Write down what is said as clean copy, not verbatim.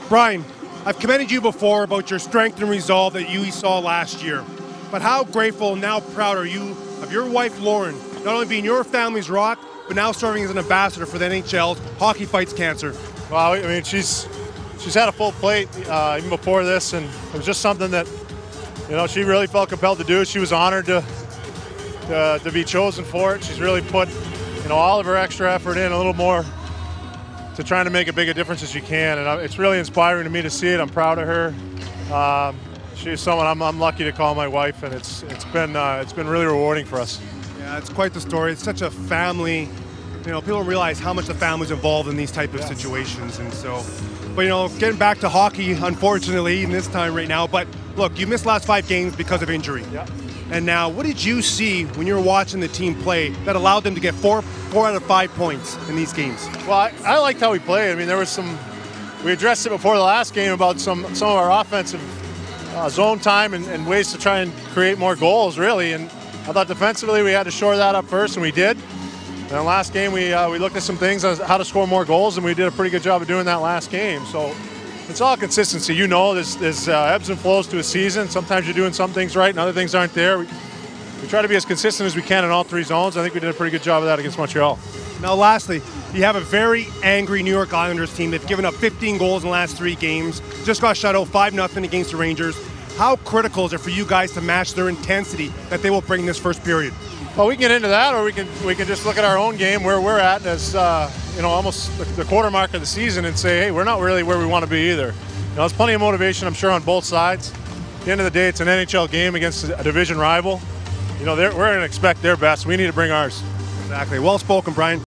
Brian, I've commended you before about your strength and resolve that you saw last year. But how grateful and now proud are you of your wife, Lauren, not only being your family's rock, but now serving as an ambassador for the NHL's Hockey Fights Cancer? Well, I mean, she's had a full plate even before this, and it was just something that, she really felt compelled to do. She was honored to be chosen for it. She's really put, all of her extra effort in, a little more to trying to make as big a difference as she can, and it's really inspiring to me to see it. I'm proud of her. She's someone I'm lucky to call my wife, and it's been really rewarding for us. Yeah, it's quite the story. It's such a family. People don't realize how much the family's involved in these type of situations, and so. But getting back to hockey, unfortunately, in this time right now. But look, you missed last 5 games because of injury. Yeah. And now, what did you see when you were watching the team play that allowed them to get 4 out of 5 points in these games? Well, I liked how we played. I mean, there was we addressed it before the last game about some of our offensive zone time and ways to try and create more goals, really. And I thought defensively we had to shore that up first, and we did. And the last game we looked at some things on how to score more goals, and we did a pretty good job of doing that last game. So it's all consistency. There's ebbs and flows to a season. Sometimes you're doing some things right and other things aren't there. We try to be as consistent as we can in all 3 zones. I think we did a pretty good job of that against Montreal. Now lastly, you have a very angry New York Islanders team. They've given up 15 goals in the last 3 games. Just got shut out 5-0 against the Rangers. How critical is it for you guys to match their intensity that they will bring this first period? Well, we can get into that, or we can just look at our own game where we're at as almost the quarter mark of the season and say, hey, we're not really where we want to be either. There's plenty of motivation, I'm sure, on both sides. At the end of the day, it's an NHL game against a division rival. We're going to expect their best. We need to bring ours. Exactly. Well spoken, Brian.